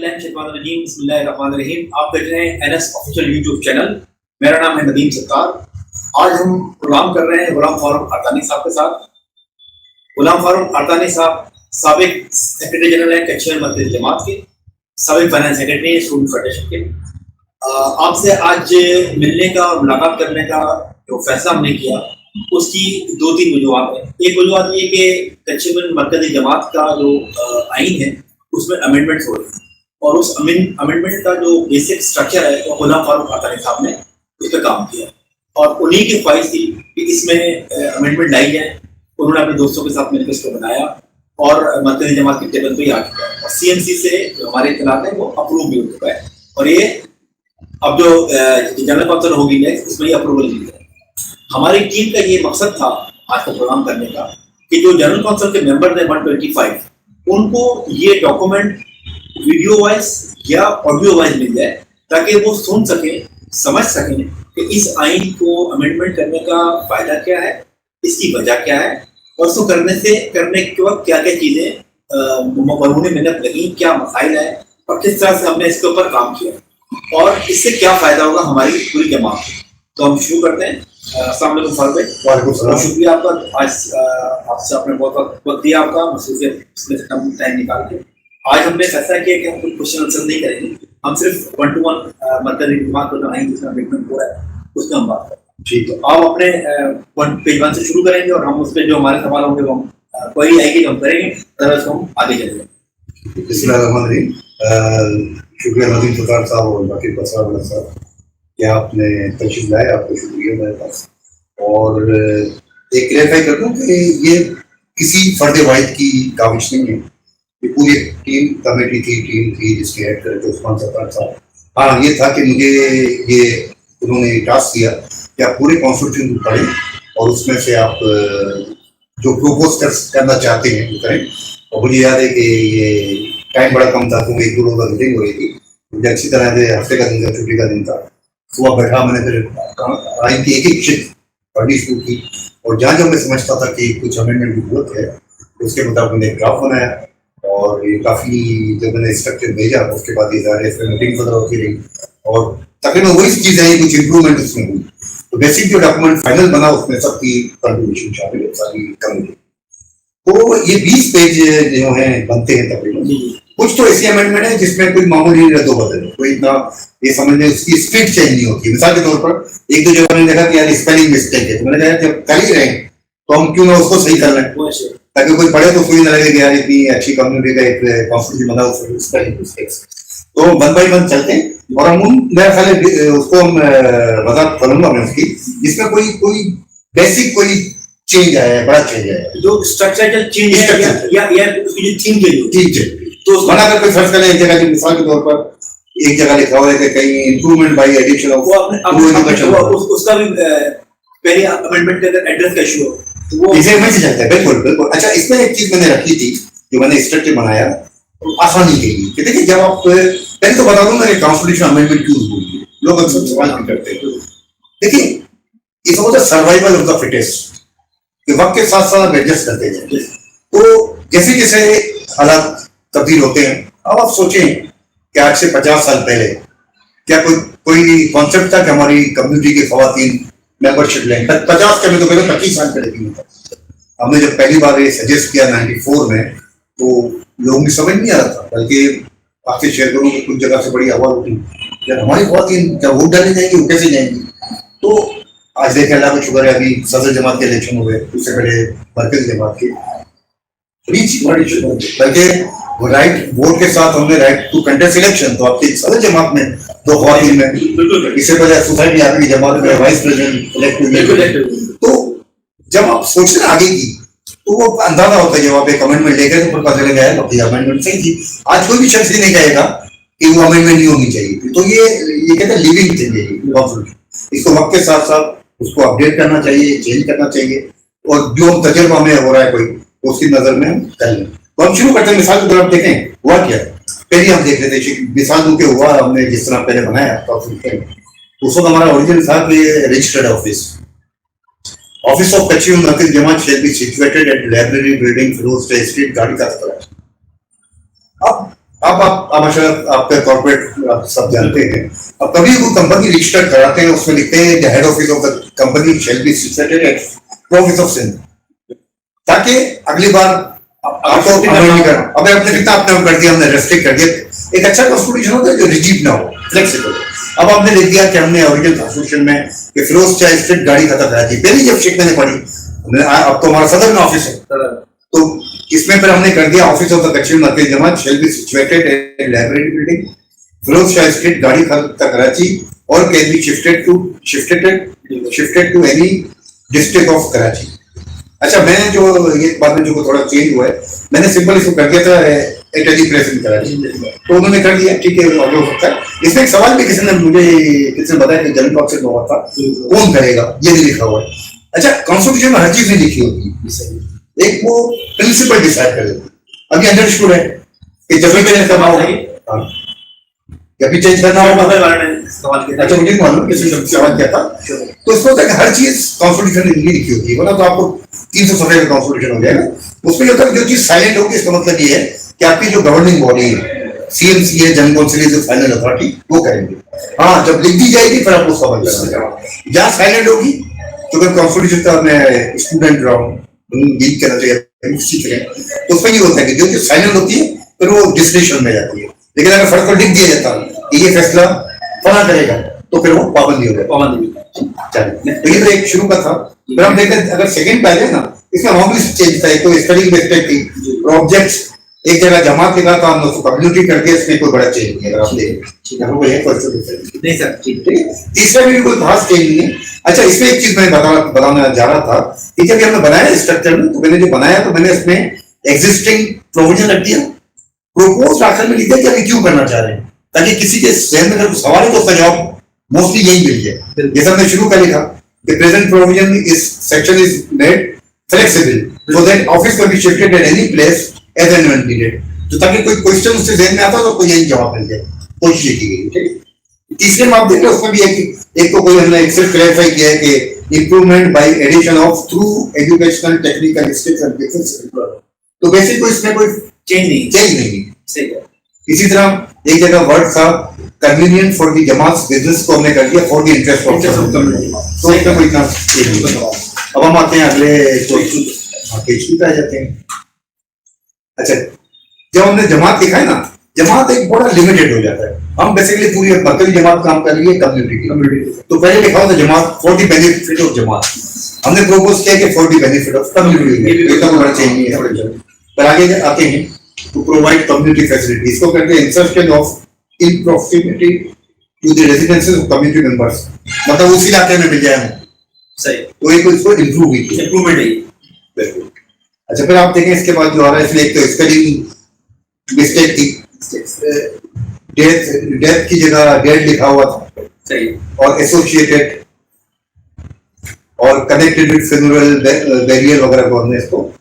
बिस्मिल्लाहिर्रहमानिर्रहीम। आप देख रहे हैं एनएस ऑफिशियल यूट्यूब चैनल। मेरा नाम है नदीम सत्तार। आज हम प्रोग्राम कर रहे हैं गुलाम फारूक अरतानी साहब के साथ। गुलाम फारूक अरतानी साहब साबिक सेक्रेटरी जनरल है कश्मीर मस्जिद जमात के, साबिक फाइनेंस सेक्रेटरी स्टूडेंट फेडरेशन के। आपसे आज मिलने का और मुलाकात करने का जो फैसला हमने किया उसकी दो तीन वजूहत है। एक वजूहत ये कि कश्मीर मरकजी जमात का जो आइन है उसमें अमेंडमेंट्स हो रही है और उस अमेंडमेंट का जो बेसिक स्ट्रक्चर है वो गुलाम फारूक अरतानी साहब ने उस पर काम किया और उन्हीं की ख्वाहिश थी कि इसमें अमेंडमेंट लाई जाए। उन्होंने अपने दोस्तों के साथ मिलकर इसको बनाया और मरकजी जमात की टेबल पर ही आ चुका है और CMC से जो हमारे इत्तलात है वो अप्रूव भी हो चुका है और ये अब जो जनरल काउंसिल होगी नेक्स्ट उसमें ये अप्रूवल मिल जाए। हमारी टीम का ये मकसद था आज का प्रोग्राम करने का कि जो जनरल काउंसिल के मेंबर थे 125 उनको ये डॉक्यूमेंट वीडियो वाइज या ऑडियो वाइज मिल जाए ताकि वो सुन सकें, समझ सकें कि इस आइन को अमेंडमेंट करने का फायदा क्या है, इसकी वजह क्या है और उसको करने के वक्त क्या क्या चीजें मरहूने मेहनत लगी, क्या मसाइल है और किस तरह से हमने इसके ऊपर काम किया और इससे क्या फायदा होगा हमारी पूरी जमात को। तो हम शुरू करते हैं। अस्सलाम वालेकुम फारूक भाई। वालेकुम सलाम। शुक्रिया आपका, आज आपसे आपने बहुत वक्त दिया, आपका मसरूफियत इसमें से टाइम निकाल के। आज हमने फैसला किया कि हम कोई क्वेश्चन आंसर नहीं करेंगे, हम सिर्फ 1-to-1 मरकजी जमात को जो आइन जिसमें अमेंडमेंट हो रहा है उसमें हम बात करें। ठीक है, आप अपने पेज 1 से शुरू करेंगे और हम उस पर जो हमारे सवाल होंगे वो हम क्वेरी आएगी तो हम करेंगे, अदरवाइज हम आगे चलेंगे। बिस्मिल्लाहिर्रहमानिर्रहीम। शुक्रिया नदीम सत्तार साहब और बाकी साहब कि आपने तशरीफ लाए, आपको शुक्रिया मेरे पास। और एक क्लैरिफाई कर दूं कि ये किसी फर्द वाहिद की काविश नहीं है, ये पूरी टीम कमेटी थी जिसके हेड करके उस्मान सत्तार साहब। हाँ, ये था कि मुझे ये उन्होंने टास्क दिया कि आप पूरे कॉन्स्टिट्यूशन को पढ़ें और उसमें से आप जो प्रोपोज करना चाहते हैं वो करें। और मुझे याद है कि ये टाइम बड़ा कम था क्योंकि 1-2 रोज़ मीटिंग हो रही थी, मुझे अच्छी तरह से हफ्ते का दिन था, छुट्टी का दिन था। सुबह बैठा, मैंने फिर आइन की एक शिफ्ट पढ़नी शुरू की और जहाँ जब मैं समझता था कि कुछ अमेंडमेंट की जरूरत है उसके मुताबिक मैंने एक ड्राफ्ट बनाया और ये काफ़ी जब मैंने स्ट्रक्चर भेजा उसके बाद ये ज़ाहिर है इसमें मीटिंग वगैरह होती रही और तकरीबन वही चीज़ है, कुछ इंप्रूवमेंट उसमें हुई। तो बेसिक जो डॉक्यूमेंट फाइनल बना उसमें सबकी कंट्रीब्यूशन शामिल है, सारी कमेटी। तो ये 20 पेज जो हैं बनते हैं तकरीबन। कुछ तो ऐसी अमेंडमेंट है जिसमें कोई मामूली रद्दोबदल है, कोई इतना ये समझ लें उसकी स्ट्रिक्ट चेंज नहीं होती। मिसाल के तौर पर 1-2 जगह मैंने देखा कि यार स्पेलिंग मिस्टेक है, तो मैंने कहा जब कर ही रहे हैं तो हम क्यों ना उसको सही कर लें ताकि कोई पढ़े तो कोई ना लगे कि यार इतनी अच्छी कम्युनिटी का एक कॉन्स्टिट्यूशन बना उसमें स्पेलिंग मिस्टेक्स। तो 1 by 1 चलते हैं और हम मेरा ख्याल है उसको हम वजाहत करूंगा मैं उसकी, जिसमें कोई बेसिक कोई चेंज आया है, बड़ा चेंज आया है, जो स्ट्रक्चरल चेंज है या उसकी जो थीम के लिए ठीक है। तो बना कर कोई फर्ज करें एक जगह की मिसाल के तौर पर एक जगह लिखा हुआ है कि कहीं इंप्रूवमेंट बाय एडिशन ऑफ उसका भी पहले अमेंडमेंट के अंदर एड्रेस का इशू हो तो वो इसे मिल जाता है। बिल्कुल बिल्कुल। अच्छा, इसमें एक चीज मैंने रखी थी जो मैंने स्ट्रक्चर बनाया आसानी के लिए कि देखिए जब आप पहले तो बता दूंगा कि कॉन्स्टिट्यूशन अमेंडमेंट क्यों हुई है, लोग अक्सर सवाल भी करते हैं। देखिए इस होता है सर्वाइवल ऑफ द फिटेस्ट, कि वक्त के साथ साथ एडजस्ट करते जाए। तो जैसे जैसे हालात तब्दील होते हैं, अब आप सोचें कि आज से 50 साल पहले क्या कोई कॉन्सेप्ट था कि हमारी कम्युनिटी की खवातीन मेंबरशिप लें? 50 के में तो पहले 25 साल पहले भी था। हमने जब पहली बार ये सजेस्ट किया 94 में तो लोगों की समझ नहीं आ रहा था, बल्कि आपसे शेयर करूँ कि कुछ जगह से बड़ी आवाज उठी यार हमारी खवातीन जब वोट डालने जाएंगी वो कैसे जाएंगी। तो आज देखें अल्लाह का शुक्र है अभी सदर जमात के इलेक्शन हुए, उससे पहले मरकजी जमात के, बल्कि राइट वोट के साथ हमने राइट टू कंटेस्ट इलेक्शन। तो आपकी सदर जमात में 2 खवातीन में, इससे पहले सोसाइटी आपकी जमात में वाइस प्रेसिडेंट इलेक्टेड। तो जब आप सोचते हैं आगे की तो वो अंदाजा होता है जब आप एक अमेंडमेंट लेकर तो पता चलेगा यार अमेंडमेंट सही थी। आज कोई भी शख्स नहीं कहेगा कि वो अमेंडमेंट नहीं होनी चाहिए। तो ये कहते हैं लिविंग थिंग है, इसको वक्त के साथ साथ उसको अपडेट करना चाहिए, चेंज करना चाहिए और जो तजुर्बा में हो रहा है कोई उसकी नजर में हम कर लें। तो हम शुरू करते हैं मिसाल की तरफ। देखें हुआ क्या, पहले हम देख लेते हैं मिसाल दो के हुआ हमने जिस तरह पहले बनाया तो उस वक्त हमारा ओरिजिनल था कि registered office of Kashmir Markazi Jamat shall be situated at library building Firoz street गाड़ी का। अब आप शायद आपका कॉर्पोरेट आप सब जानते हैं। अब कभी वो कंपनी रजिस्टर कराते हैं, उसमें लिखते हैं the head office of the company shall be situated at province of Sindh, ताकि अगली बार आपको अमल नहीं करना। अब आपने कितना अपने कर दिया, हमने रेस्ट्रिक्ट कर दिया। एक अच्छा कॉन्स्टिट्यूशन होता है जो रिजिड ना हो, फ्लेक्सिबल। अब आपने लिख दिया कि हमने ओरिजिनल कॉन्स्टिट्यूशन में कि फिरोज शाह स्ट्रीट गाड़ी खत्म करा दी, पहले जब शेख मैंने पढ़ी, अब तो हमारा सदर में ऑफिस है, तो इसमें फिर हमने कर दिया office of the Kashmir Markazi Jamat shall be situated in library building Firoz Shah street गाड़ी खत्म कराची और can be shifted to any district of Karachi. अच्छा, मैंने जो ये बाद में जो थोड़ा चेंज हुआ है, मैंने सिंपल इसको कर दिया था एटर्नी प्रेस इन कराची, तो उन्होंने कर दिया, ठीक है हो सकता है। इसमें एक सवाल भी किसी ने बताया कि जनरल ऑप्शन में हुआ था, कौन करेगा, ये नहीं लिखा हुआ है। अच्छा, कॉन्स्टिट्यूशन में हर चीज नहीं लिखी होती है, एक वो प्रिंसिपल डिसाइड कर देते। अभी अंडरस्टूड है कि जब भी चेंज करना होगा, जब भी चेंज करना होगा। अच्छा, मुझे मालूम किसी ने सवाल किया था, तो इसको होता है कि हर चीज कॉन्स्टिट्यूशन में नहीं लिखी होती है, वरना तो आपको 300 सफे का कॉन्स्टिट्यूशन हो जाएगा। उसमें होता है जो चीज साइलेंट होगी, इसका मतलब ये है कि आपकी जो गवर्निंग बॉडी है, सीएमसी है, जनरल काउंसिल है, जो फाइनल अथॉरिटी, वो करेंगे। हाँ, जब लिख दी जाएगी फिर आप उसका समझ जाएंगे। जहाँ साइलेंट होगी तो अगर कॉन्स्टिट्यूशन का मैं स्टूडेंट रहा हूँ, डील करना चाहिए, सीख रहे हैं, तो उसमें ये होता है कि जो चीज साइलेंट होती है फिर वो डिस्क्रिप्शन में जाती है। लेकिन अगर फर्क को लिख दिया जाता कि ये फैसला फला करेगा, तो फिर वो पाबंदी हो जाए। तो ये तो एक शुरू का था। फिर हम देखते हैं अगर सेकंड पे आ जाए ना, इसमें मामूली चेंज था। एक तो स्टडी बेस्ड थी, ऑब्जेक्ट्स एक जगह जमा के बाद हमने उसको कम्युनिटी कर दिया, इसमें कोई बड़ा चेंज नहीं है। अगर आप देखें नहीं सर, ठीक है। तीसरा भी कोई खास चेंज नहीं है। अच्छा, इसमें एक चीज मैं बताना जा रहा था कि जब हमने बनाया स्ट्रक्चर में, तो मैंने जो बनाया तो मैंने इसमें एग्जिस्टिंग प्रोविजन रख दिया, प्रोपोज आखिर में लिख दिया कि अभी क्यों करना चाह रहे हैं, ताकि किसी के जहन में अगर सवाल है तो उसका जवाब मोस्टली यही मिल जाए। जैसा हमने शुरू कर लिखा, the present provision is section is made flexible so that office can be shifted at any place as and when needed, तो ताकि कोई क्वेश्चन उससे जहन में आता तो कोई यही जवाब मिल जाए, कोशिश की गई। ठीक है। तीसरे में आप देख रहे हो, उसमें भी एक तो कोई हमने एक्सेस क्लैरिफाई किया है कि improvement by addition of through educational technical skills and business, तो बेसिक कोई इसमें कोई चेंज नहीं। सही है। इसी तरह एक जगह वर्ड था convenient for the Jamaat business, को हमने कर दिया for the interest of community, तो इसमें कोई इतना चेंज नहीं। अब हम आते हैं अगले पेज पे आ जाते हैं। अच्छा, जब हमने जमात लिखा है ना, जमात एक बड़ा लिमिटेड हो जाता है। हम बेसिकली पूरी मरकजी जमात काम कर रही है कम्युनिटी की, तो पहले लिखा होता जमात फॉर द बेनिफिट ऑफ जमात, हमने प्रोपोज किया कि for the benefit of community, इतना बड़ा चेंज नहीं है। पर आगे आते हैं to provide community facilities, इसको करते हैं insertion of in proximity to the residences of community members, मतलब उसी इलाके में मिल जाए हमें। सही, तो एक इसको इम्प्रूवमेंट है। बिल्कुल। अच्छा, फिर आप देखें इसके बाद जो आ रहा है, इसमें एक तो स्पेलिंग मिस्टेक थी, डेथ की जगह डेड लिखा हुआ था। सही। और एसोसिएटेड और कनेक्टेड विद फ्यूनरल बैरियर वगैरह को हमने इसको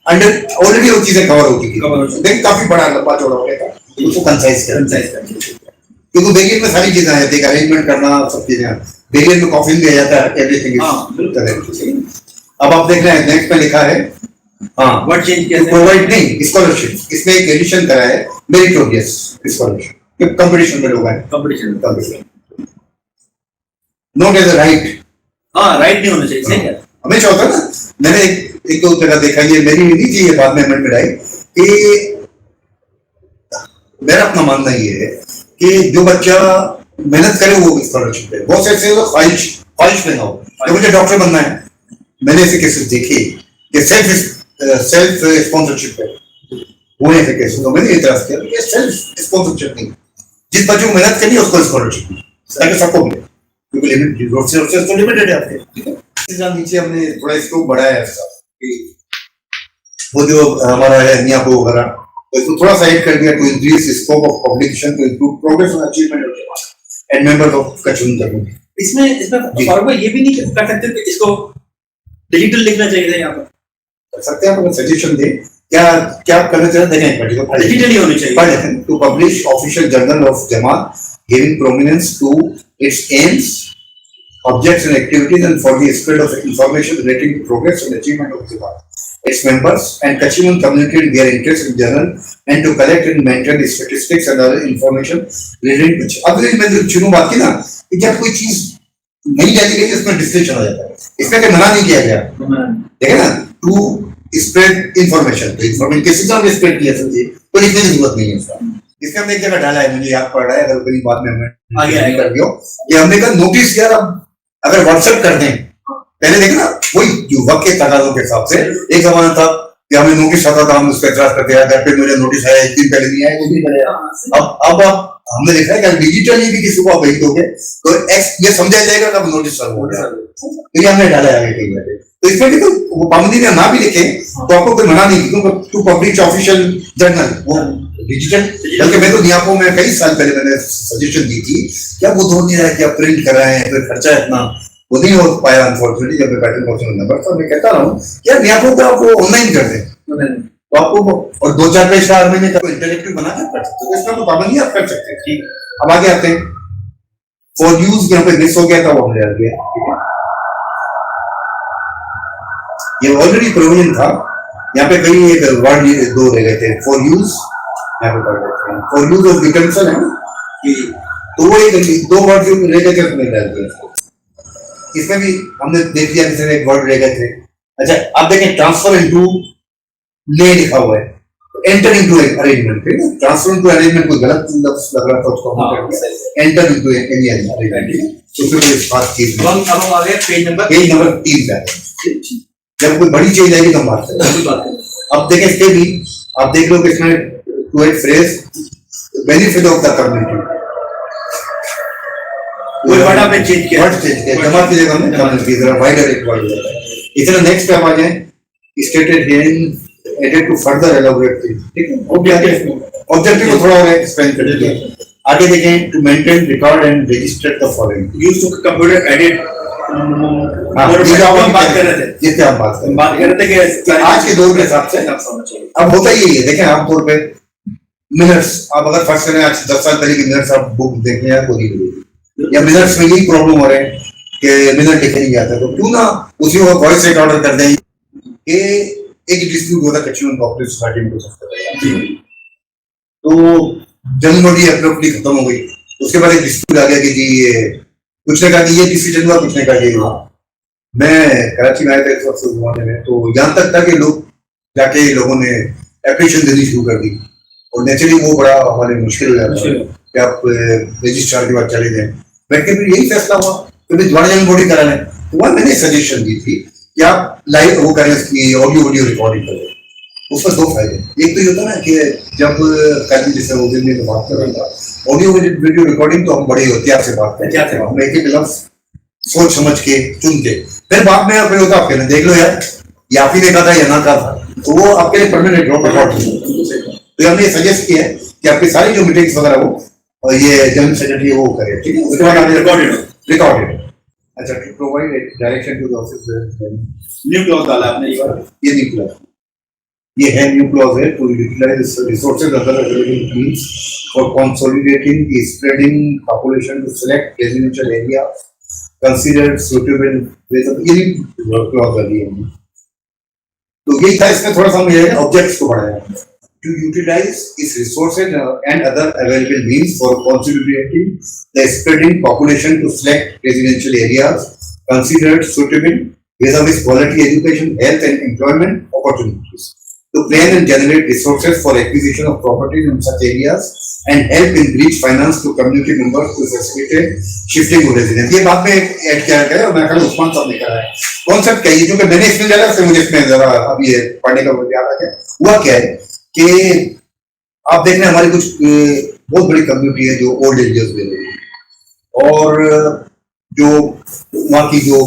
अंडर ऑलरेडी वो चीजें कवर होती थी, लेकिन काफी बड़ा लंबा चौड़ा हो गया था, उसको कंसाइज कर, क्योंकि बेरियर में सारी चीजें आ जाती है, अरेंजमेंट करना, सब चीजें। बेरियर में कॉफिन दिया जाता है, एवरीथिंग इज करेक्ट। अब आप देख रहे हैं नेक्स्ट में लिखा है, हाँ, व्हाट चेंज किया, प्रोवाइड नहीं स्कॉलरशिप, इसमें एक एडिशन करा है मेरिटोरियस स्कॉलरशिप, कंपटीशन में लोग हैं, competition not as a right. हाँ, राइट नहीं होना चाहिए। सही है। हमेशा होता है ना, मैंने एक दो जगह देखा, ये मेरी नहीं थी, ये बाद में अमेंडमेंट आई कि मेरा अपना मानना ये है कि जो बच्चा मेहनत करे वो स्कॉलरशिप है। बहुत से ऐसे ख्वाहिश में ना हो कि मुझे डॉक्टर बनना है, मैंने ऐसे केसेस देखे कि सेल्फ स्पॉन्सरशिप है, वो ऐसे केसेस, तो मैंने इतराज किया कि सेल्फ स्पॉन्सरशिप नहीं, जिस बच्चे को मेहनत करनी है उसको स्कॉलरशिप ताकि सबको मिले, क्योंकि लिमिटेड तो लिमिटेड है आपके। ठीक है। नीचे हमने थोड़ा स्कोप बढ़ाया है, वो जो हमारा है नियाबो वगैरह, तो इसको थोड़ा सा ऐड कर दिया to increase scope of publication to improve progress and achievement of Jamaat and members of Kashmir community. इसमें फारूक भाई ये भी नहीं कर सकते कि इसको डिजिटल लिखना चाहिए यहाँ पर, कर सकते हैं। आप सजेशन दें, क्या आप करना चाहते हैं, देखें डिजिटल ही होनी चाहिए। To publish official journal of Jamaat giving prominence to its aims, objects and activities and for the spread of information relating to progress and achievement of Jamaat. its members and Kachimon communicated their interest in journal and to collect and maintain statistics and other information related to. अब मैंने जो चुनू बात की ना कि जब कोई चीज नहीं जाती गई इसमें डिस्क्रिप्शन हो जाता है, इसमें कोई मना नहीं किया गया, देखे ना, टू स्प्रेड इंफॉर्मेशन, तो इंफॉर्मेशन किसी तरह में स्प्रेड किया सकती है, तो लिखने की जरूरत नहीं है इसका। इसका हमने एक जगह डाला है, मुझे याद पड़ रहा है, अगर कोई बाद में हमने आगे कर दियो कि हमने कहा नोटिस यार अब अगर व्हाट्सएप कर दें, पहले देखे ना वही वक्त के तकाजों के हिसाब से एक जमाना था कि हमें नोटिस आता था, हम उसका एतराज करते हैं, घर पे मुझे नोटिस आया, एक दिन पहले नहीं आया, कुछ दिन पहले आया। अब हमने देखा है कि डिजिटली भी किसी को आप भेज दोगे तो ये समझा जाएगा कि अब नोटिस सर्व हो गया, तो ये हमने डाला है आगे कई बार। तो इसमें भी तो वो पाबंदी में ना भी लिखे तो आपको कोई मना नहीं, क्योंकि टू पब्लिश ऑफिशियल जर्नल वो डिजिटल, बल्कि मैं तो यहाँ में कई साल पहले मैंने सजेशन दी थी कि अब वो दो नहीं है कि आप प्रिंट कर रहे हैं, फिर खर्चा इतना वो नहीं हो पाया अनफॉर्चुनेटली, जब मैं पैटर्न पहुंचने नंबर तो मैं कहता रहा हूँ यार यहाँ को आप वो ऑनलाइन कर दें तो आपको और 2-4 पेज का हर महीने का इंटरेक्टिव बना के कर सकते हो, इसका तो पाबंदी आप कर सकते हैं। ठीक, अब आगे आते हैं फॉर यूज, यहाँ पे मिस हो गया था वो हमने आ गया, ठीक है, ये ऑलरेडी प्रोविजन था, यहाँ पे कहीं एक वर्ड दो रह गए थे, फॉर यूज, यहाँ पे पढ़ रहे थे फॉर यूज ऑफ यूटेंसिल है ना कि, तो वो एक दो वर्ड जो रह गए थे उसमें डाल दिया। इसमें भी हमने देख लिया कि एक वर्ड रह गए थे। अच्छा आप देखें ट्रांसफर इनटू ले लिखा हुआ है, एंटर इनटू अरेंजमेंट, ठीक है, ट्रांसफर इनटू अरेंजमेंट कोई गलत लफ्ज लग रहा था उसको एंटर इनटू एनी अरेंजमेंट, तो फिर इस बात की अब आगे पेज नंबर 3 पे जब कोई बड़ी चीज आएगी तो हम बात करेंगे। अब देखें इसके भी आप देख लो कि इसमें टू एक phrase benefit of the community, वो बड़ा में चेंज किया, वर्ड चेंज किया, जमा की जगह में कम्युनिटी जरा वाइडर एक वर्ड होता है। इतना नेक्स्ट पे आ जाए stated hearing added to further elaborate thing, ठीक है, ऑब्जेक्टिव को थोड़ा और एक्सप्लेन कर दिया। आगे देखें to maintain record and register the following, use to computer edit, बात कर रहे थे, जिससे आप बात कर रहे थे कि आज के दौर के हिसाब से अब होता ही है, देखें आमतौर पे मिनट्स, आप अगर फर्स्ट करें आज 10 साल पहले की मिनट्स आप बुक देखें या कोई नहीं, या मिनट्स में यही प्रॉब्लम हो रहे हैं कि मिनट लिखे नहीं जाता, तो क्यों ना उसी को वॉइस रिकॉर्डर कर दें कि एक डिस्प्यूट होता कच्चीवन कोऑपरेटिव सोसाइटी में हो सकता है, तो जनरल बॉडी एब्रप्टली खत्म हो गई, उसके बाद एक डिस्प्यूट आ गया कि जी ये कुछ ने कहा कि ये डिसीजन हुआ, कुछ ने कहा कि मैं कराची में आया था इस वक्त जमाने में, तो यहाँ तक था कि लोग जाके लोगों ने एप्लीकेशन देनी शुरू कर दी और नेचुरली वो बड़ा हमारे मुश्किल हो जाता है कि आप रजिस्ट्रार के बाद चले जाएं। बैठे फिर यही फैसला हुआ कि दोबारा जनरल बॉडी करा लें, तो वहाँ मैंने सजेशन दी थी कि आप लाइव वो करें, इसकी ऑडियो वीडियो रिकॉर्डिंग करें। उसका दो फायदे, एक तो ये होता है ना कि जब कल जैसे वो दिन में तो बात कर रहा था ऑडियो वीडियो रिकॉर्डिंग, तो हम बड़े एहतियात से बात करें, हम एक एक लफ्ज सोच समझ के चुन के, फिर बाद में फिर होता आपके देख लो यार ये आप ही देखा था या ना कहा था, तो वो आपके लिए परमानेंट रिकॉर्ड। तो हमने सजेस्ट किया है कि आपकी सारी जो मीटिंग्स वगैरह वो और ये जनरल सेक्रेटरी वो करे, ठीक है, उसके बाद आपने रिकॉर्डेड। अच्छा to provide direction to the office, new clause डाला आपने, ये न्यू क्लॉज, ये है न्यू क्लॉज है to utilize resources other available means for consolidating the spreading population to select residential area considered suitable with, ये clause वाली है। तो यही था, इसमें थोड़ा सा मुझे ऑब्जेक्ट्स को बढ़ाया to utilize its resources and other available means for consolidating the spreading population to select residential areas considered suitable with quality education, health and employment opportunities, to plan and generate resources for acquisition of properties in such areas and help in bridge finance to community members to facilitate shifting of residents। ये बात में add किया गया और मैं कल उस्मान साहब ने कहा है कॉन्सेप्ट क्या है, क्योंकि मैंने इसमें ज़्यादा से मुझे इसमें जरा अब ये पढ़ने का मुझे याद आ गया। हुआ क्या है कि आप देख रहे हैं हमारी कुछ बहुत बड़ी कम्युनिटी है जो ओल्ड एरियाज में है और जो वहाँ की जो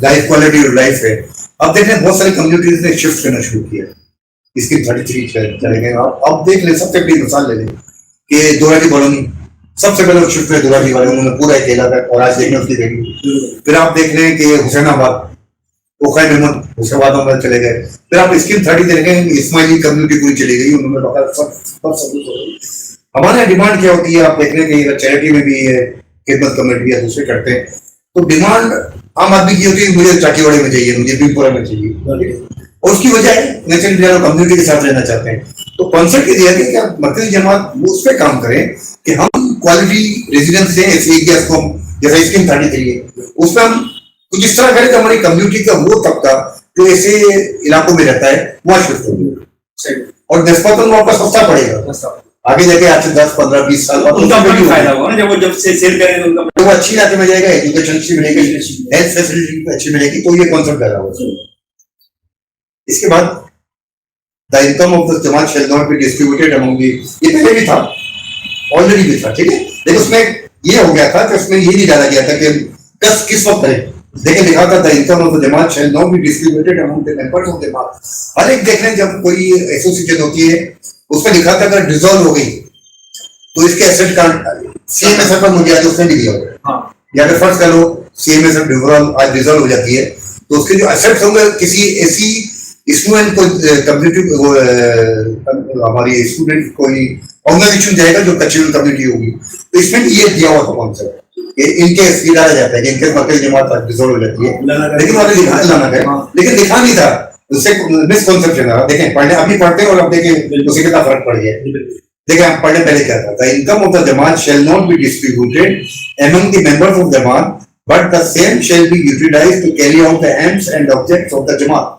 लाइफ क्वालिटी और लाइफ है, आप देख रहे हैं बहुत सारी कम्युनिटीज ने शिफ्ट करना शुरू किया, इसकी 33 चले गए। आप देख लें, सबसे बड़ी मिसाल ले लें कि दोराली कॉलोनी सबसे पहले शिफ्ट हुए दोराली वाले, उन्होंने पूरा एक इलाका और आज देखें उसकी वैल्यू। फिर आप देख लें कि हुसैनाबाद ओखैर मेहमद, उसके बाद हम चले गए। फिर आप स्कीम 30 देखें इस्माइली कम्युनिटी पूरी चली गई, उन्होंने सब हमारे डिमांड क्या होती है, आप देख रहे हैं कि चैरिटी में भी है, खिदमत कमेटी या दूसरे करते हैं, तो डिमांड आम आदमी की होती है मुझे चाटीवाड़े में चाहिए, मुझे भीमपुरा में चाहिए, और उसकी वजह है नेचुरल कम्युनिटी के साथ रहना चाहते हैं। तो कॉन्सेप्ट ये दिया कि आप मरकजी जमात उस पर काम करें कि हम क्वालिटी रेजिडेंस हैं ऐसे एरियाज को हम जैसा स्कीम 33 है उस पर हम कुछ इस तरह करें कि हमारी कम्युनिटी का वो तबका जो ऐसे इलाकों में रहता है वहां शिफ्ट हो जाए और निस्बतन वहां पर सस्ता पड़ेगा। आगे जाके आज से 10, 15, 20 साल बाद उनका भी फायदा होगा ना जब वो जब से सेल करेंगे उनका वो अच्छी इलाके में जाएगा, एजुकेशन अच्छी मिलेगी, हेल्थ फैसिलिटी अच्छी मिलेगी। तो ये कॉन्सेप्ट पैदा होगा। इसके बाद the income of the Jamaat shall not be distributed among the, ये पहले भी था, ऑलरेडी भी था, ठीक है। लेकिन उसमें ये हो गया था कि उसमें ये नहीं डाला गया था कि किस वक्त करें। देखिए लिखा था the income of the Jamaat shall not be distributed among the members of Jamat. हर एक देख लें जब कोई एसोसिएशन होती है उसमें लिखा था अगर डिसॉल्व हो गई तो इसके एसेट का सेम एसेट पर मुझे आज उसने नहीं दिया होगा। या फिर फर्ज कर लो सेम एसेट डिसॉल्व हो जाती है तो उसके जो एसेट्स होंगे किसी ऐसी स्टूडेंट को कम्युनिटी हमारी स्टूडेंट कोई ऑर्गेनाइजेशन जाएगा जो कल्चरल कम्युनिटी होगी। तो इसमें ये दिया हुआ था कॉन्सेप्ट इनके ये डाला जाता है कि इनके मरकजी जमात डिसॉल्व हो जाती है, लेकिन उन्होंने लिखा लाना है लेकिन लिखा नहीं था, उससे मिसकॉन्सेप्शन है। देखें पढ़ने अभी पढ़ते हैं और अब देखें उसे कितना फर्क पड़ गया। देखिए हम पढ़ने पहले क्या था, the income of the Jamaat shall not be distributed among the members of Jamaat but the same shall be utilized to carry out the aims and objects of the Jamaat.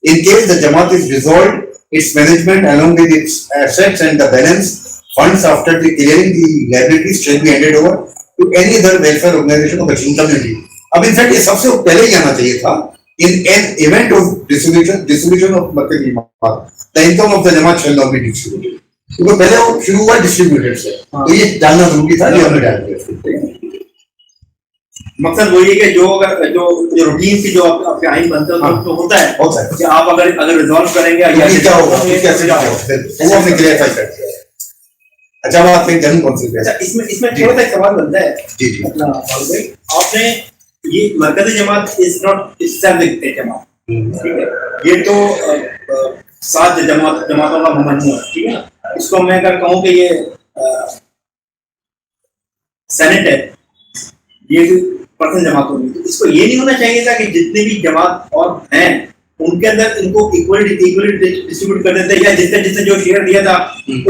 In case the Jamaat is dissolved, its management along with its assets and the balance funds after the clearing the liabilities shall be handed over to any other welfare organization of the community. अब in fact ये सबसे पहले ही आना चाहिए था in an event of dissolution of मरकजी जमात, the income of the Jamaat shall not be distributed. तो पहले वो शुरू हुआ डिस्ट्रीब्यूटेड से, तो ये डालना जरूरी था, ये हमने डाल दिया। मकसद वही है कि जो रूटीन की जो आपके आइन बनते हैं तो होता है कि आप अगर रिजॉल्व करेंगे या क्या होगा वो हमने क्लियरफाई कर दिया। अच्छा अब आपने जन्म कौन-सी अच्छा इसमें थोड़ा सा सवाल बनता है जी जी अपना आपने ये मरकजी जमात इज नॉट इस्लामिक जमात, ठीक है। ये तो 7 जमातों का मजमू है, ठीक है। इसको मैं अगर कहूँ कि ये सेनेट है, ये पर्सन जमात होगी, तो इसको ये नहीं होना चाहिए था कि जितने भी जमात और हैं उनके अंदर इनको इक्वली डिस्ट्रीब्यूट कर देते हैं या जिसने जो शेयर दिया था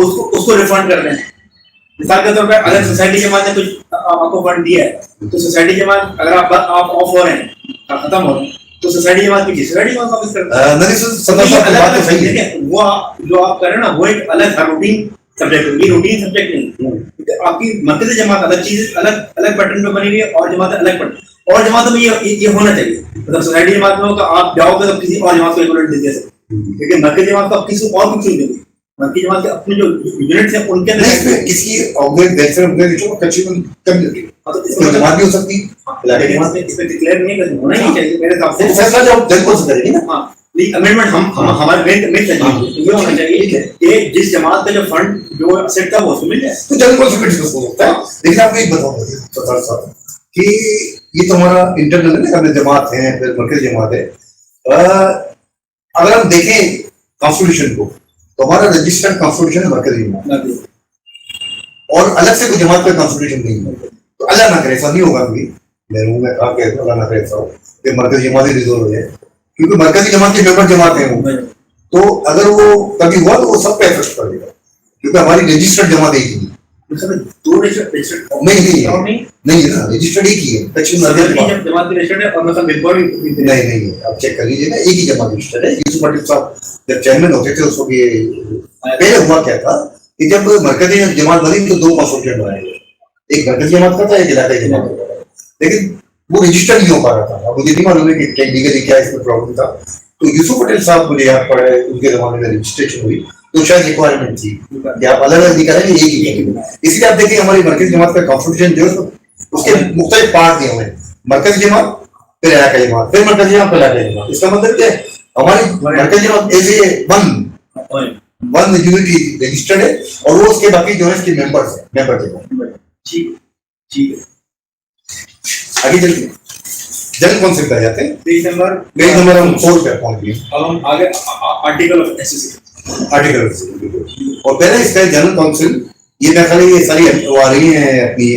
उसको रिफंड कर दें। मिसाल के तौर पर अगर सोसाइटी जमात ने कुछ आपको फंड दिया है तो सोसाइटी जमात अगर आप ऑफ हो रहे हैं खत्म हो रहे हैं तो सोसाइटी जमात की सोसाइटी जमात वापस कर दें। वो जो आप कर रहे हैं ना वो एक अलग रूटीन सब्जेक्ट है, ये रूटीन सब्जेक्ट नहीं। आपकी मरकजी जमात अलग चीज अलग पैटर्न में बनी हुई है और जमात अलग पैटर्न और जमातों में ये होना चाहिए। मतलब सोसाइटी जमात में तो आप जाओगे तो किसी और जमात को इक्विवेलेंट दे सकते, लेकिन मरकजी जमात को आप किसी और को क्यों देंगे? मरकजी जमात के अपने जो यूनिट्स हैं उनके अंदर किसी ऑर्गेनाइजेशन को कम्युनिटी तो इसमें जमात भी हो सकती है, लेकिन इसमें डिक्लेयर नहीं होना ही चाहिए मेरे हिसाब से। फैसला जो जज कौन सा करेगी ना। हां अमेंडमेंट हम हमारे मेन ये होना चाहिए कि जिस जमात का जो फंड जो असेट था वो उसको मिल जाए। तो जज कौन सा डिस्कस हो सकता है। लेकिन आपको एक बताओ सरदार साहब कि ये तो हमारा इंटरनल है ना, जमात है फिर मरकजी जमात है। अगर हम देखें कॉन्स्टिट्यूशन को तो हमारा रजिस्टर्ड कॉन्स्टिट्यूशन है मरकजी जमात और अलग से कोई जमात का कॉन्स्टिट्यूशन नहीं है। तो अल्लाह ना करे ऐसा नहीं होगा कभी, मेरे मुंह में कहा कि अल्लाह ना करे ऐसा हो कि मरकजी जमात ही डिसॉल्व हो जाए, क्योंकि मरकजी जमात के मेंबर जमात हैं वो। तो अगर वो कभी हुआ तो वो सब पे इफेक्ट पड़ेगा, क्योंकि हमारी रजिस्टर्ड जमात एक ही दो रजिस्टर्ड नहीं है ना, रजिस्टर्ड एक ही है। दक्षिण जमात रजिस्टर्ड है और मतलब बिल्कुल नहीं आप चेक कर लीजिए ना, एक ही जमात रजिस्टर्ड है। यूसुफ पटेल साहब जब चेयरमैन होते थे उसको भी पहले हुआ क्या था कि जब मरकजी जमात बनी तो 2 कॉन्स्टिट्यूशन बनाए गए, एक मरकजी जमात का था एक इलाकाई जमात का था, लेकिन वो रजिस्टर नहीं हो पा रहा था। अब मुझे नहीं मालूम है कि लीगली क्या इसमें प्रॉब्लम था। तो यूसुफ पटेल साहब मुझे याद पड़ा है उनके जमाने में रजिस्ट्रेशन हुई तो शायद रिक्वायरमेंट थी कि आप अलग अलग निकालेंगे एक ही करेंगे। इसलिए आप देखिए हमारी मरकजी जमात का कॉन्स्टिट्यूशन जो है उसके मुख्तलिफ पार्ट दिए हुए हैं, मरकजी जमात फिर इलाकाई जमात फिर मरकजी जमात फिर इलाकाई जमात। इसका मतलब क्या है हमारी Markazi Jamat as a one unity registered है और वो उसके बाकी जो है इसके मेंबर्स हैं, मेंबर थे। ठीक है आगे चलिए जनरल कॉन्सेप्ट आ जाते हैं। पेज नंबर हम 4 पे पहुंच गए। अब हम आगे आर्टिकल ऑफ एसोसिएशन और पहले इसका जनरल काउंसिल ये मैं खाली ये सारी वो आ रही है अपनी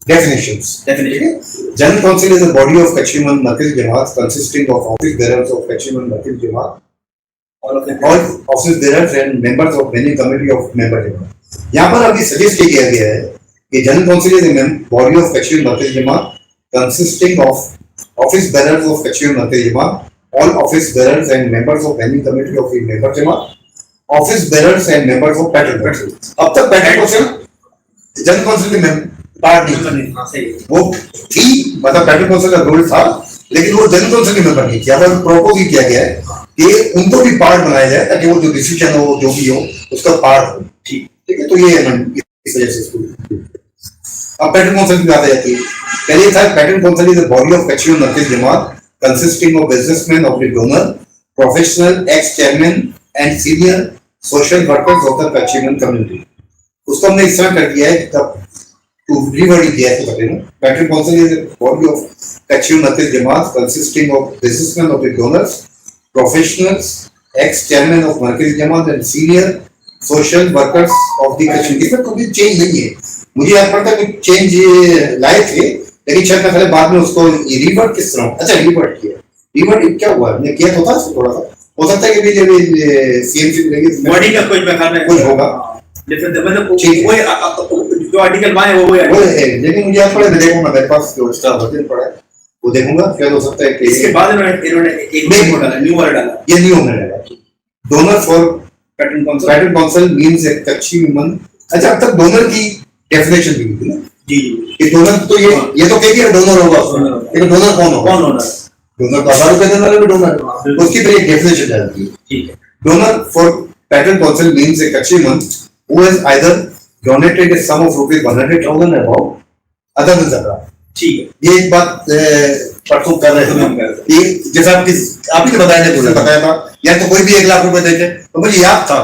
Definitions. Definition General Council is a body of Kachhiman Markaz Jamaat consisting of office bearers of Kachhiman Markaz Jamaat, all office bearers and members of many committee of member Jamaat. यहाँ पर अभी सजेस्ट किया गया है कि general council is a body of Kachhiman Markaz Jamaat consisting of office bearers of Kachhiman Markaz Jamaat, all office bearers and members of any committee of the member Jamaat, office bearers and members of pattern council. अब तक pattern council general council में part नहीं, वो थी, मतलब pattern council का role था, लेकिन वो जनरल काउंसिल के मेंबर नहीं किया। अब प्रपोज ही किया गया है कि उनको भी पार्ट बनाया जाए ताकि वो जो डिसीजन हो, जो भी हो, उसका पार्ट हो। ठीक है, तो ये इस वजह से इसको अब पैटर्न काउंसिल की बात आती है। पहले था patron council is a body of Kutchi Memon Markaz Jamat consisting of businessman of the donor, professional, ex chairman and senior social workers of the Kutchi Memon community. उसको हमने इस तरह कर दिया है तब to reword किया है, तो कहते हैं pattern council is a body of Kachhiman Markaz Jamaat consisting of businessmen of the donors, professionals, ex-chairman of Markaz Jamaat and senior social workers of the Kachhiman। इसमें कोई चेंज नहीं है, मुझे याद पड़ता है कि चेंज लाए थे, लेकिन शायद मैं पहले बाद में उसको रिवर्ट किस तरह, अच्छा रिवर्ट किया, रिवर्ट क्या हुआ, मैं किया तो था थोड़ा सा, हो सकता है कि जब सीएमसी मिलेगी बॉडी का कुछ होगा, मतलब जो आर्टिकल माने वो है, लेकिन मुझे याद पड़ा, मैं देखूंगा मेरे पास जो उसका वर्जन पड़ा है वो देखूंगा, फिर हो सकता है कि इसके बाद इन्होंने एक न्यू वर्ड डाला, ये न्यू होने लगा। Donor for patron council means a Kutchi Memon. अच्छा, अब तक डोनर की डेफिनेशन भी थी ना जी, कि डोनर तो ये तो कह दिया डोनर होगा, लेकिन डोनर कौन होगा? डोनर तो 1000 रुपए देने वाला भी डोनर, उसकी फिर एक डेफिनेशन डालती है। ठीक है, donor for patron council means a Kutchi Memon who has either donated a sum of rupees 100,000 above other than zakat। ठीक है, ये एक बात परसों कर रहे थे, ये जैसा आप ही ने बताया था, या तो कोई भी 1 लाख रुपए देते, तो मुझे याद था,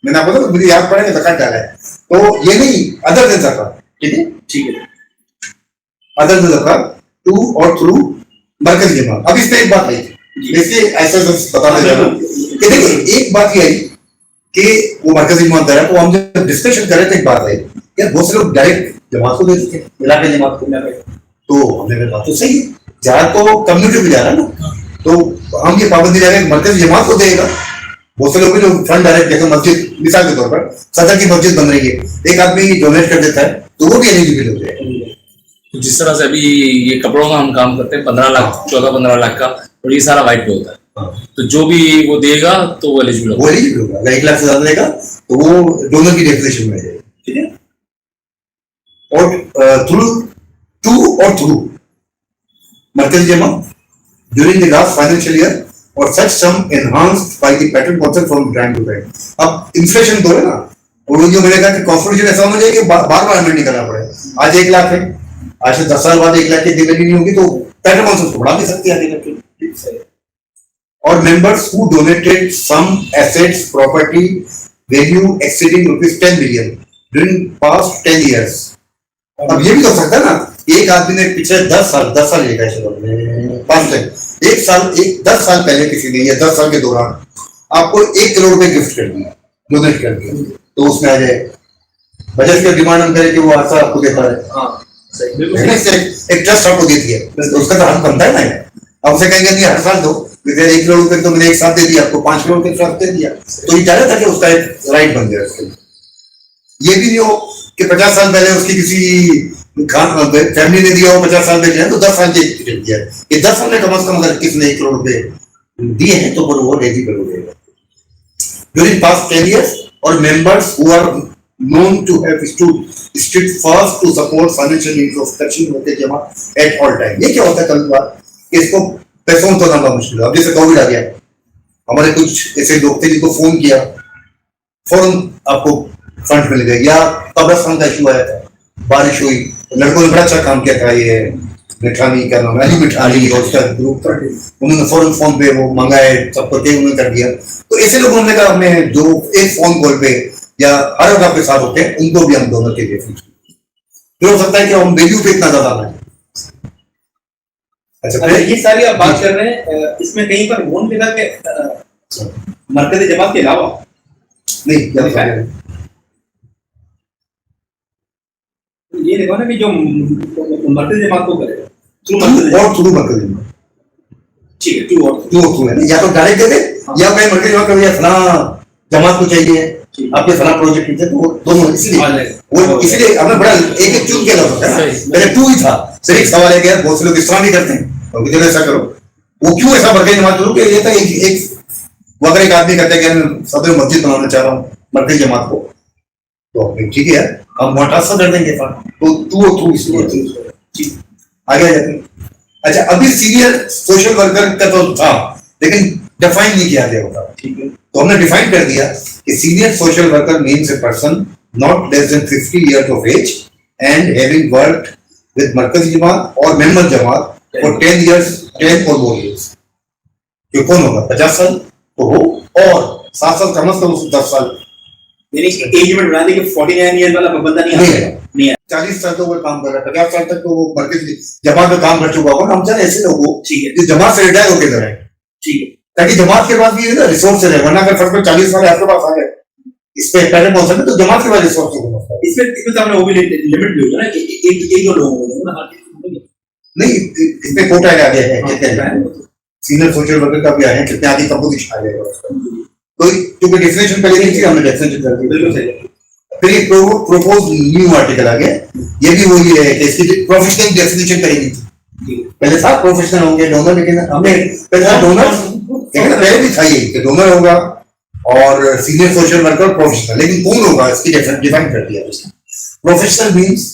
मैंने आपको बताया मुझे याद पड़ा कि जकात डाला है, तो ये नहीं अदर देन zakat। ठीक है, other than zakat to or through Markaz Jamaat. अब इस पे एक बात आई, इसलिए ऐसा बताना चाहता हूं कि देखिए एक बात ये आई कि वो मरकजी जमात है, तो हम जब डिस्कशन कर रहे थे एक बात है यार, बहुत से लोग डायरेक्ट जमात को देते थे, इलाके जमात को, तो हमने कहा बात तो सही है, जा तो कम्युनिटी में जा रहा है ना, तो हम ये पाबंदी लगा कि मरकजी जमात को देगा। बहुत से लोग जो फंड डायरेक्ट जैसे मस्जिद, मिसाल के तौर पर सदर की मस्जिद बन रही है, एक आदमी डोनेट कर देता है तो वो भी एलिजिबल हो जाएगा। जिस तरह से अभी ये कपड़ों का हम काम करते हैं 15 लाख 14-15 लाख का, और ये सारा वाइट पे होता है, तो जो भी वो देगा तो वो एलिजिबल होगा, 1 लाख से ज्यादा देगा तो वो डोनर की डेफिनेशन में जाएगा। ठीक है, और through Markazi Jamat during the last financial year और such sum enhanced by the patron council from time to time. अब इन्फ्लेशन तो है ना, और जो मैंने कहा कि कॉन्स्टिट्यूशन ऐसा होना चाहिए कि बार बार अमेंड नहीं करना पड़े। आज 1 लाख है, आज से 10 साल बाद 1 लाख की डिमांड नहीं होगी तो पैटर्न काउंसिल को बढ़ा नहीं सकती आगे करके। और members who donated some assets property value exceeding ₹10 million during past 10 years। अब ये भी तो सकता है ना, एक आदमी ने पिछले 10 साल ये कैसे एक साल 10 साल पहले किसी ने, या 10 साल के दौरान आपको 1 करोड़ रुपए गिफ्ट कर दिया, डोनेट कर दिया, तो उसमें आ जाए बजट का डिमांड हम करें कि वो ऐसा आपको देता है, एक ट्रस्ट आपको देती है, तो उसका तो हक बनता है ना। अब उसे कहेंगे नहीं हर साल दो, 1 करोड़ रुपए तो मैंने एक साथ दे दिया, आपको 5 करोड़ के साथ दे दिया, तो ये चाह था कि उसका एक राइट बन गया उसके। ये भी नहीं हो कि 50 साल पहले उसकी किसी फैमिली ने दिया हो, 50 साल पहले तो 10 साल के दिया, ये 10 साल में कम से कम अगर किसने 1 करोड़ रुपए दिए हैं तो वो एलिजिबल हो जाएगा ड्यूरिंग पास्ट 10 years, और members who are known to have stood fast to support financial needs of Kachhiman Markaz Jamaat at all time। ये क्या होता है कल बार कि इसको पैसों तो ना मुश्किल है। अब जैसे कोविड आ गया, हमारे कुछ ऐसे लोग थे जिनको फोन किया, फौरन आपको फंड मिल गए, या कब्रिस्तान का इशू आया था, बारिश हुई, लड़कों ने बड़ा अच्छा काम किया था, ये मिठानी का नाम अली मिठानी और उसका ग्रुप था, उन्होंने फौरन फोन पे वो मंगाए, सबको दे उन्होंने कर दिया। तो ऐसे लोगों ने कहा हमें जो एक फोन कॉल पे या हर वक्त आपके साथ होते हैं उनको भी हम डोनर के लिए फिर हो सकता है कि हम वैल्यू पे इतना ज्यादा ना। अच्छा, ये सारी आप बात कर रहे हैं, इसमें कहीं पर वो लिखा के मरकज़ी जमात के अलावा नहीं क्या ये देखो ना कि जो मर्कज़ी जमात को करे थ्रू मर्कज़ी और थ्रू मरकजी जमात, ठीक है, टू और टू और थ्रू है ना, या तो डायरेक्ट दे दे या कहीं मरकजी जमात कर, या फला जमात को चाहिए आपके फला प्रोजेक्ट है, तो वो दोनों इसलिए हमने बड़ा एक एक चूक किया होता है ना, पहले टू ही था। सिर्फ एक सवाल है कि यार बहुत से लोग इस तरह भी करते हैं, तो चलो ऐसा करो, वो क्यों ऐसा मरकजी जमात करो कि ये तो एक वो अगर एक आदमी कहता है कि मैं सदर मस्जिद बनाना चाह रहा हूँ मरकजी जमात को, तो ठीक है हम मोटासा कर देंगे फंड, तो टू और थ्रू इसलिए आगे आ जाते हैं। अच्छा, अभी सीनियर सोशल वर्कर का तो था लेकिन डिफाइन नहीं किया गया होता, ठीक है, तो हमने डिफाइन कर दिया कि senior social worker means a person not less than 50 years of age and having worked with मरकजी जमात और member Jamaat for 10 years, 10 or more years। जो कौन होगा 50 साल तो हो, और 7 साल कम से कम 10 साल, यानी एज लिमिट बना दी कि 49 ईयर वाला बंदा नहीं नहीं आएगा, नहीं आएगा, 40 साल तो वो काम कर रहा है, 50 साल तक तो वो मरकजी जमात में काम कर चुका होगा। हम चाहे ऐसे लोगों ठीक है, जो जमात से रिटायर होकर रहे, ठीक है, ताकि जमात के बाद भी ना रिसोर्स रहे, वरना अगर फर्स्ट में 40 साल आपके पास आ गए इस पे पहले पहुंच सकते तो जमात के बाद रिसोर्स होगा। इसमें तो हमने वो भी लिमिट भी होगा ना कि एक दो लोगों को ना, नहीं, इसमें कोटा आ गया है कितने सीनियर सोशल वर्कर का भी आए हैं, कितने आगे कंपोजिशन आ जाएगा, तो क्योंकि डेफिनेशन पहले नहीं थी, हमने डेफिनेशन कर दी। बिल्कुल सही। फिर ये प्रोपोज न्यू आर्टिकल आ गया, ये भी वही है कि इसकी प्रोफेशनल डेफिनेशन करेगी। पहले था प्रोफेशनल होंगे डोनर, लेकिन हमने पहले डोनर, लेकिन पहले भी था ये कि डोनर होगा और सीनियर सोशल वर्कर प्रोफेशनल, लेकिन कौन होगा इसकी डिफाइन कर दिया उसने। प्रोफेशनल मींस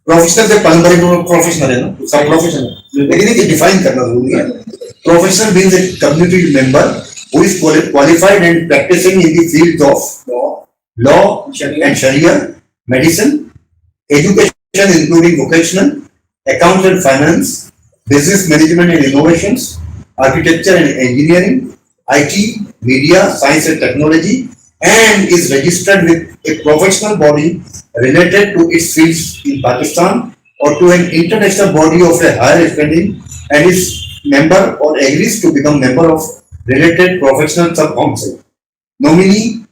प्रोफेशनल से पारंपरिक प्रोफेशनल है ना, सब प्रोफेशनल, लेकिन ये डिफाइन करना जरूरी है। Professional means a community member who is qualified and practicing in the fields of law and Sharia, medicine, education including vocational, accounts and finance, business management and innovations, architecture and engineering, IT, media, science and technology, and is registered with a professional body related to its fields in Pakistan or to an international body of a higher standing and is member or agrees to become member of related professional sub-council. Nominee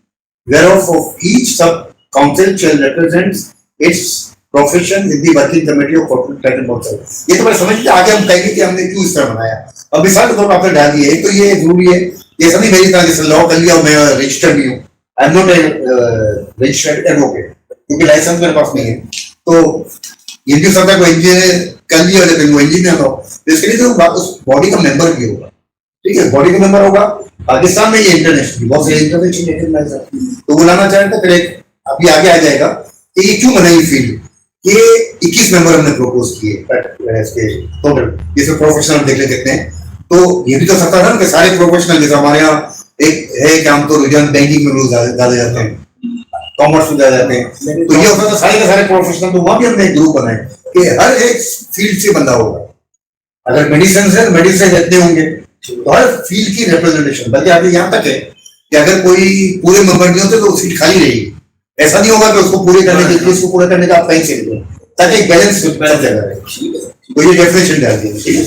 whereof of each sub-council shall represent its profession in the working committee of corporate patent council. ये तो मैं समझ लिया, आगे हम कहेंगे कि हमने क्यों इस तरह बनाया। अब मिसाल के तौर पर आपने डाल दिया है, तो ये जरूरी है, ये सभी मेरी तरह जैसे लॉ कर लिया और मैं रजिस्टर्ड भी हूँ, I am not a registered advocate, क्योंकि लाइसेंस मेरे पास नहीं है, तो ये भी सकता है कोई इंजीनियर कर लिया लेकिन वो इंजीनियर हो, तो इसके लिए तो उस बॉडी का मेंबर भी होगा, ठीक है, बॉडी का मेंबर होगा। पाकिस्तान में ये इंटरनेशनल बहुत से इंटरनेशनल तो वो लाना चाहे तो फिर अभी आगे आ जाएगा कि ये क्यों बनाई फील्ड, ये 21 मेंबर हमने प्रपोज किए इसके टोटल, जिसमें प्रोफेशनल देख ले कितने हैं, तो ये भी तो सकता था कि सारे प्रोफेशनल, जैसे हमारे यहाँ एक है कि हम तो रुझान बैंकिंग में लोग ज्यादा जाते हैं, कॉमर्स में ज्यादा जाते हैं, तो ये होता था सारे के सारे प्रोफेशनल, तो वहां भी हमने एक ग्रुप बनाए कि हर एक फील्ड से बंदा होगा। अगर मेडिसिन है मेडिसिन जितने होंगे तो हर फील्ड की रिप्रेजेंटेशन, बल्कि आगे यहाँ तक है कि अगर कोई पूरे मेंबर नहीं होते तो सीट खाली रहेगी, ऐसा नहीं होगा कि उसको पूरे करने के लिए उसको पूरा करने का आप कहीं से, ताकि एक बैलेंस सब जगह रहे। तो ये डेफिनेशन डाल दिया, ठीक है।